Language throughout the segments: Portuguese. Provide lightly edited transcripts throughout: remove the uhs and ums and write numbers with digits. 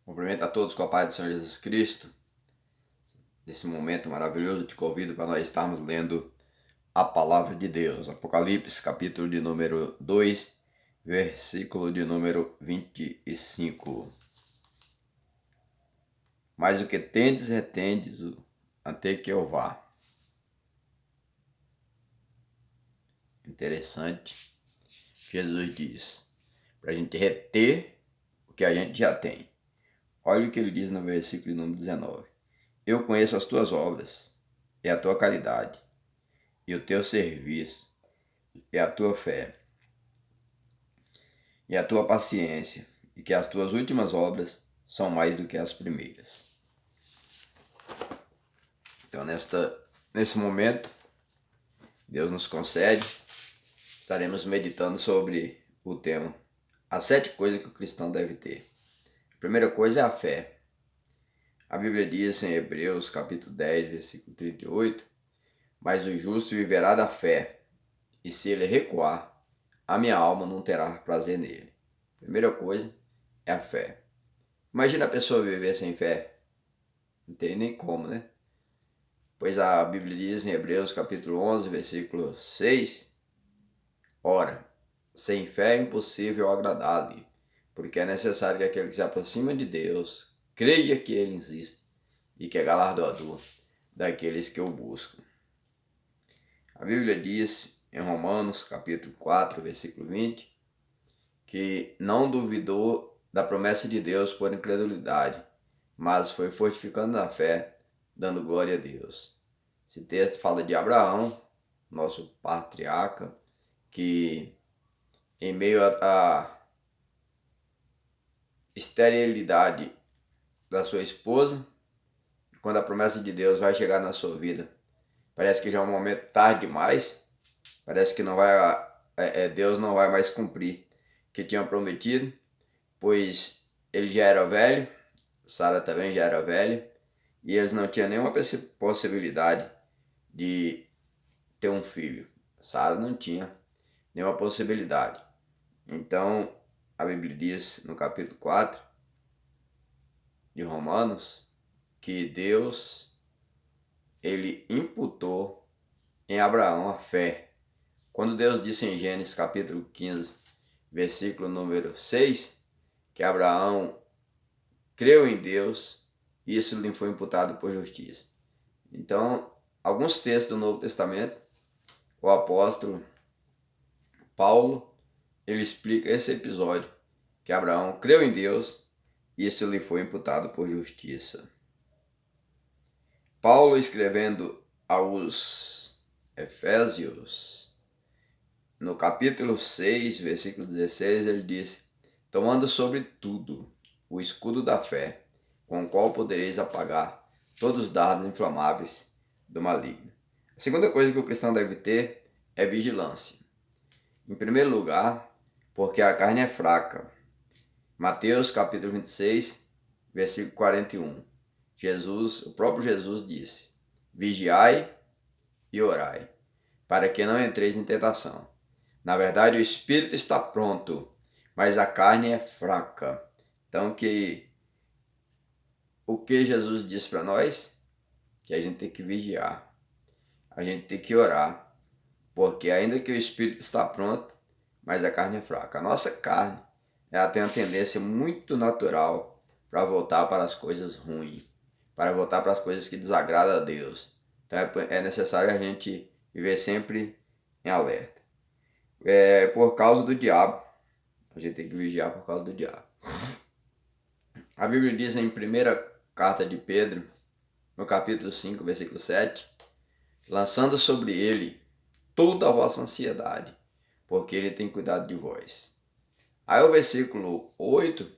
Cumprimento a todos com a paz do Senhor Jesus Cristo. Nesse momento maravilhoso, te convido para nós estarmos lendo a palavra de Deus. Apocalipse, capítulo de número 2, versículo de número 25. Mas o que tendes, retendes até que eu vá. Interessante. Jesus diz para a gente reter o que a gente já tem. Olha o que ele diz no versículo número 19. Eu conheço as tuas obras, e a tua caridade, e o teu serviço, e a tua fé, e a tua paciência, e que as tuas últimas obras são mais do que as primeiras. Então, nesse momento, Deus nos concede, estaremos meditando sobre o tema, as 7 coisas que o cristão deve ter. A primeira coisa é a fé. A Bíblia diz em Hebreus, capítulo 10, versículo 38, mas o justo viverá da fé, e se ele recuar, a minha alma não terá prazer nele. Primeira coisa é a fé. Imagina a pessoa viver sem fé. Não tem nem como, né? Pois a Bíblia diz em Hebreus capítulo 11, versículo 6, ora, sem fé é impossível agradar-lhe, porque é necessário que aquele que se aproxima de Deus creia que ele existe e que é galardoador daqueles que o buscam. A Bíblia diz em Romanos capítulo 4, versículo 20, que não duvidou da promessa de Deus por incredulidade, mas foi fortificando na fé, dando glória a Deus. Esse texto fala de Abraão, nosso patriarca, que em meio à esterilidade da sua esposa, quando a promessa de Deus vai chegar na sua vida, parece que já é um momento tarde demais, parece que Deus não vai mais cumprir o que tinha prometido, pois ele já era velho, Sara também já era velha, e eles não tinham nenhuma possibilidade de ter um filho. Sara não tinha nenhuma possibilidade. Então, a Bíblia diz no capítulo 4 de Romanos que Deus, ele imputou em Abraão a fé. Quando Deus disse em Gênesis capítulo 15, versículo número 6, que Abraão creu em Deus, isso lhe foi imputado por justiça. Então, alguns textos do Novo Testamento, o apóstolo Paulo, ele explica esse episódio, que Abraão creu em Deus, e isso lhe foi imputado por justiça. Paulo, escrevendo aos Efésios, no capítulo 6, versículo 16, ele diz, tomando sobre tudo o escudo da fé, com o qual podereis apagar todos os dardos inflamáveis do maligno. A segunda coisa que o cristão deve ter é vigilância. Em primeiro lugar, porque a carne é fraca. Mateus capítulo 26, versículo 41. O próprio Jesus disse, vigiai e orai, para que não entreis em tentação. Na verdade, o espírito está pronto, mas a carne é fraca. Então, o que Jesus diz para nós? Que a gente tem que vigiar, a gente tem que orar, porque ainda que o espírito está pronto, mas a carne é fraca. A nossa carne, ela tem uma tendência muito natural para voltar para as coisas ruins, para voltar para as coisas que desagradam a Deus. Então é necessário a gente viver sempre em alerta. Por causa do diabo, a gente tem que vigiar por causa do diabo. A Bíblia diz em 1ª carta de Pedro, no capítulo 5, versículo 7, lançando sobre ele toda a vossa ansiedade, porque ele tem cuidado de vós. Aí o versículo 8,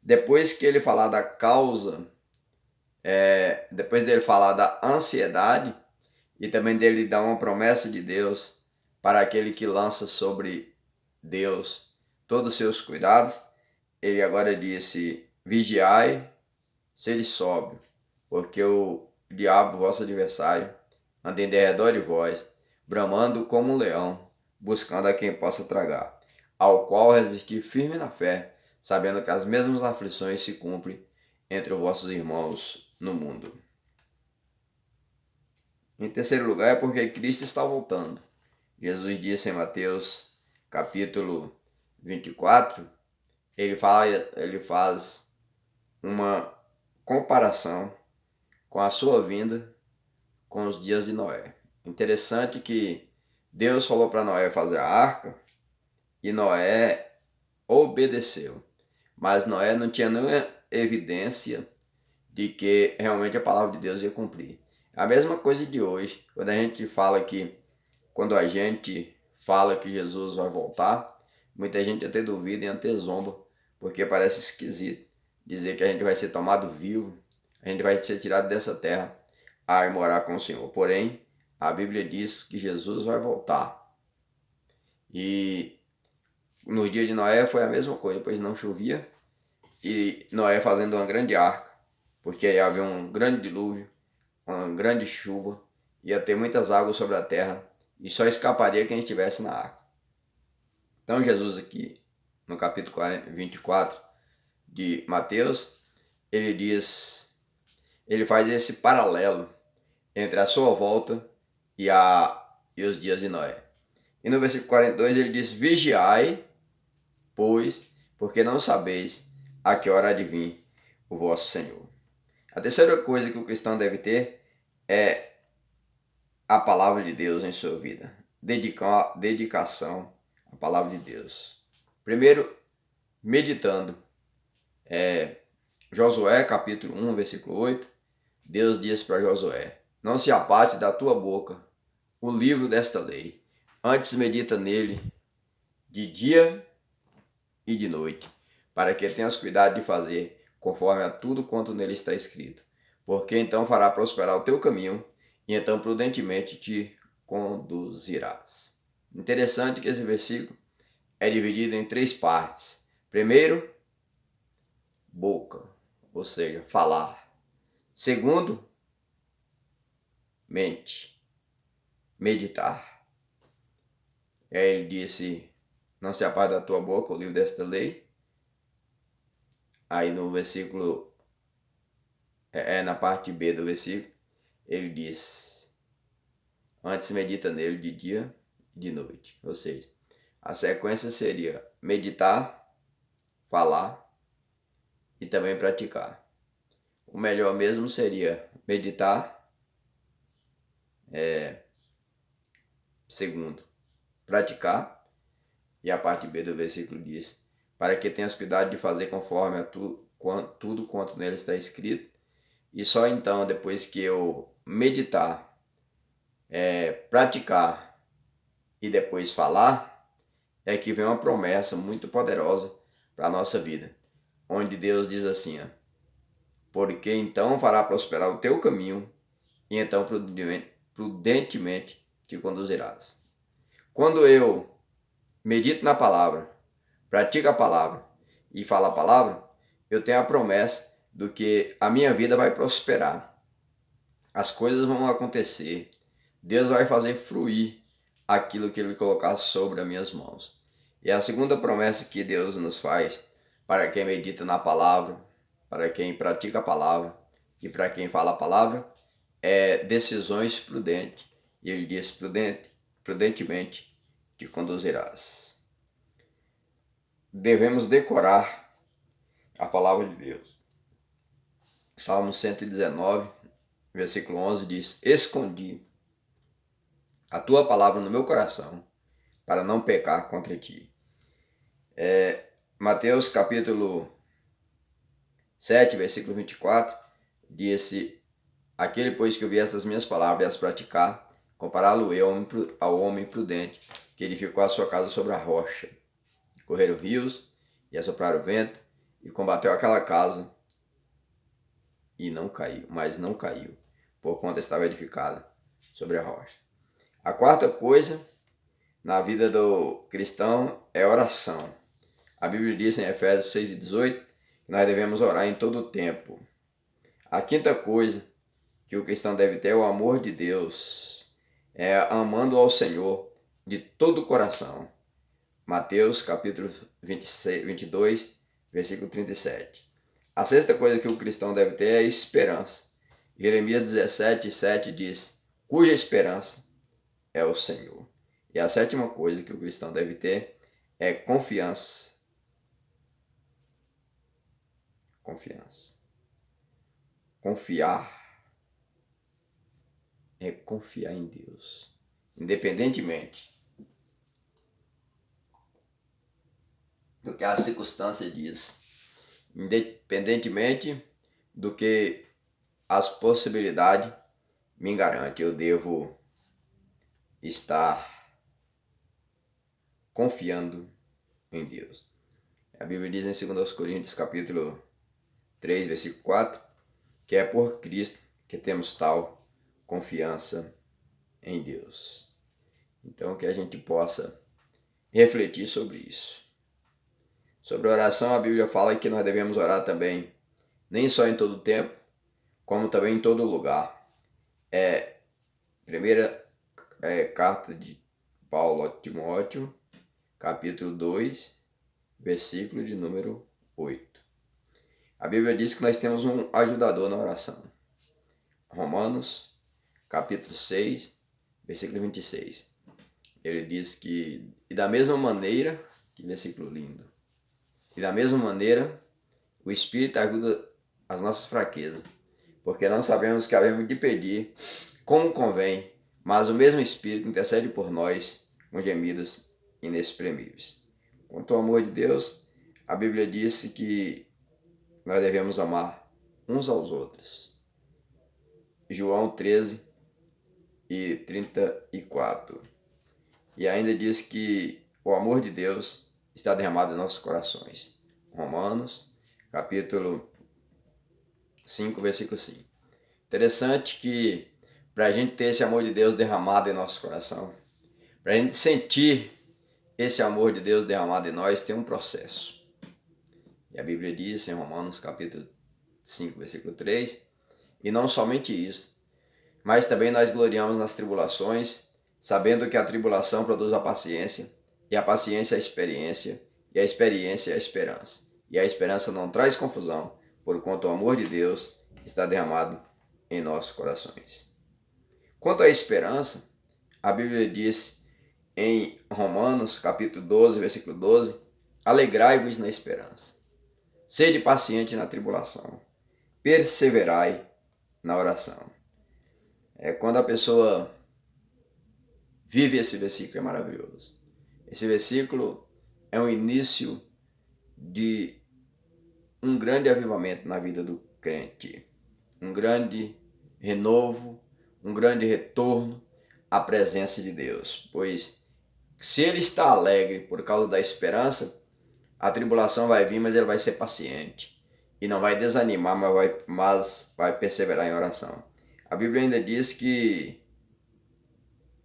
depois que ele falar da causa, depois dele falar da ansiedade, e também dele dar uma promessa de Deus para aquele que lança sobre Deus todos os seus cuidados, ele agora disse, vigiai, sede sóbrio, porque o diabo, vosso adversário, anda em derredor de vós, bramando como um leão, buscando a quem possa tragar, ao qual resistir firme na fé, sabendo que as mesmas aflições se cumprem entre os vossos irmãos no mundo. Em terceiro lugar, é porque Cristo está voltando. Jesus disse em Mateus capítulo 24, ele faz uma comparação com a sua vinda com os dias de Noé. Interessante que Deus falou para Noé fazer a arca e Noé obedeceu. Mas Noé não tinha nenhuma evidência de que realmente a palavra de Deus ia cumprir. A mesma coisa de hoje, quando a gente fala que, quando a gente fala que Jesus vai voltar, muita gente até duvida e até zomba, porque parece esquisito dizer que a gente vai ser tomado vivo, a gente vai ser tirado dessa terra a ir morar com o Senhor. Porém, a Bíblia diz que Jesus vai voltar. E no dia de Noé foi a mesma coisa, pois não chovia, e Noé fazendo uma grande arca, porque ia haver um grande dilúvio, uma grande chuva, ia ter muitas águas sobre a terra, e só escaparia quem estivesse na arca. Então Jesus aqui, no capítulo 24 de Mateus, ele faz esse paralelo entre a sua volta e os dias de Noé. E no versículo 42 ele diz: vigiai, pois, porque não sabeis a que hora há de vir o vosso Senhor. A terceira coisa que o cristão deve ter é a palavra de Deus em sua vida. Dedicação à palavra de Deus. Primeiro, meditando. Josué, capítulo 1, versículo 8. Deus diz para Josué: não se aparte da tua boca o livro desta lei. Antes medita nele de dia e de noite, para que tenhas cuidado de fazer conforme a tudo quanto nele está escrito. Porque então fará prosperar o teu caminho, e então prudentemente te conduzirás. Interessante que esse versículo é dividido em 3 partes. Primeiro, boca, ou seja, falar. Segundo, mente, meditar. E aí ele disse: não se aparte da tua boca o livro desta lei. Aí no versículo, na parte B do versículo, ele diz: antes medita nele de dia e de noite. Ou seja, a sequência seria meditar, falar e também praticar. O melhor mesmo seria meditar, segundo, praticar, e a parte B do versículo diz: para que tenhas cuidado de fazer conforme a tudo quanto nele está escrito. E só então, depois que eu meditar, praticar e depois falar, é que vem uma promessa muito poderosa para a nossa vida, onde Deus diz assim: porque então fará prosperar o teu caminho, e então prudentemente te conduzirás. Quando eu medito na palavra, pratico a palavra e falo a palavra, eu tenho a promessa do que a minha vida vai prosperar. As coisas vão acontecer. Deus vai fazer fluir aquilo que Ele colocar sobre as minhas mãos. E a segunda promessa que Deus nos faz para quem medita na palavra, para quem pratica a palavra e para quem fala a palavra, é decisões prudentes. E Ele diz: prudentemente te conduzirás. Devemos decorar a palavra de Deus. Salmo 119, versículo 11 diz: escondi a tua palavra no meu coração, para não pecar contra ti. Mateus capítulo 7, versículo 24, disse: aquele, pois, que ouvir estas minhas palavras e as praticar, compará-lo-eu ao homem prudente, que edificou a sua casa sobre a rocha. Correram rios, e assopraram o vento, e combateu aquela casa, e não caiu, por conta estava edificada sobre a rocha. A quarta coisa na vida do cristão é oração. A Bíblia diz em Efésios 6:18 que nós devemos orar em todo o tempo. A quinta coisa que o cristão deve ter é o amor de Deus, amando ao Senhor de todo o coração. Mateus capítulo 22, versículo 37. A sexta coisa que o cristão deve ter é esperança. Jeremias 17, 7 diz: cuja esperança é o Senhor. E a sétima coisa que o cristão deve ter é confiança. Confiança. Confiar é confiar em Deus. Independentemente do que a circunstância diz. Independentemente do que as possibilidades me garantem, eu devo estar confiando em Deus. A Bíblia diz em 2 Coríntios capítulo 3, versículo 4, que é por Cristo que temos tal confiança em Deus. Então que a gente possa refletir sobre isso. Sobre oração, a Bíblia fala que nós devemos orar também, nem só em todo tempo, como também em todo lugar. Primeira carta de Paulo a Timóteo, capítulo 2, versículo de número 8. A Bíblia diz que nós temos um ajudador na oração. Romanos, capítulo 6, versículo 26. Ele diz que, e da mesma maneira, que versículo lindo, e da mesma maneira, o Espírito ajuda as nossas fraquezas, porque não sabemos o que havemos de pedir como convém, mas o mesmo Espírito intercede por nós com gemidos inexprimíveis. Quanto ao amor de Deus, a Bíblia disse que nós devemos amar uns aos outros. João 13 e 34. E ainda diz que o amor de Deus está derramado em nossos corações. Romanos, capítulo 5, versículo 5. Interessante que para a gente ter esse amor de Deus derramado em nosso coração, para a gente sentir esse amor de Deus derramado em nós, tem um processo. E a Bíblia diz em Romanos, capítulo 5, versículo 3, e não somente isso, mas também nós gloriamos nas tribulações, sabendo que a tribulação produz a paciência, e a paciência a experiência, e a experiência a esperança. E a esperança não traz confusão, porquanto o amor de Deus está derramado em nossos corações. Quanto à esperança, a Bíblia diz em Romanos, capítulo 12, versículo 12, alegrai-vos na esperança, sede paciente na tribulação, perseverai na oração. Quando a pessoa vive esse versículo, é maravilhoso. Esse versículo é um início de um grande avivamento na vida do crente, um grande renovo, um grande retorno à presença de Deus, pois se ele está alegre por causa da esperança, a tribulação vai vir, mas ele vai ser paciente e não vai desanimar, mas vai perseverar em oração. A Bíblia ainda diz que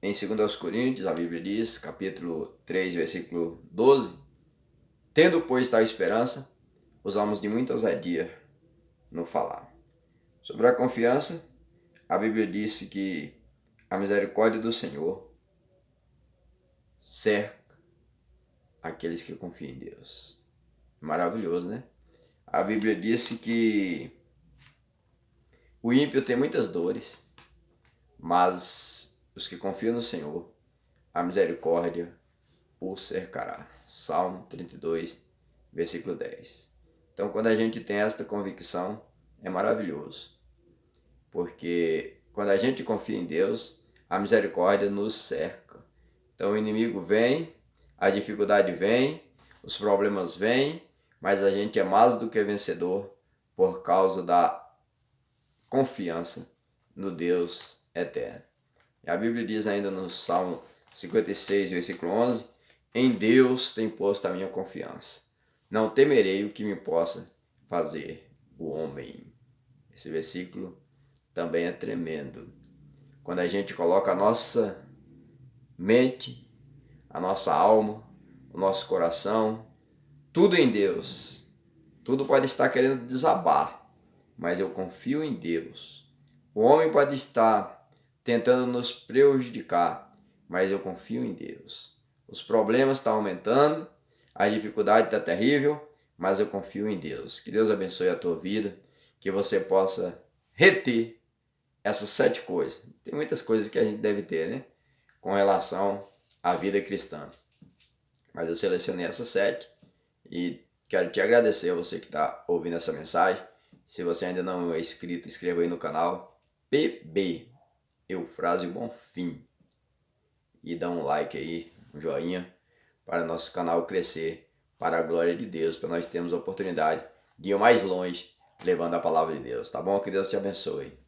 em 2 Coríntios, a Bíblia diz, capítulo 3, versículo 12, tendo, pois, tal esperança, usamos de muita ousadia no falar. Sobre a confiança, a Bíblia disse que a misericórdia do Senhor cerca aqueles que confiam em Deus. Maravilhoso, né? A Bíblia disse que o ímpio tem muitas dores, mas os que confiam no Senhor, a misericórdia o cercará. Salmo 32, versículo 10. Então, quando a gente tem esta convicção, é maravilhoso, porque quando a gente confia em Deus, a misericórdia nos cerca. Então, o inimigo vem, a dificuldade vem, os problemas vêm, mas a gente é mais do que vencedor por causa da confiança no Deus eterno. E a Bíblia diz ainda no Salmo 56, versículo 11, em Deus tem posto a minha confiança. Não temerei o que me possa fazer o homem. Esse versículo também é tremendo. Quando a gente coloca a nossa mente, a nossa alma, o nosso coração, tudo em Deus. Tudo pode estar querendo desabar, mas eu confio em Deus. O homem pode estar tentando nos prejudicar, mas eu confio em Deus. Os problemas estão aumentando, a dificuldade está terrível, mas eu confio em Deus. Que Deus abençoe a tua vida, que você possa reter essas 7 coisas. Tem muitas coisas que a gente deve ter, né? Com relação à vida cristã. Mas eu selecionei essas 7 e quero te agradecer a você que está ouvindo essa mensagem. Se você ainda não é inscrito, inscreva aí no canal PB Eufrásio Bonfim. E dá um like aí, um joinha, para nosso canal crescer, para a glória de Deus, para nós termos a oportunidade de ir mais longe levando a palavra de Deus, tá bom? Que Deus te abençoe.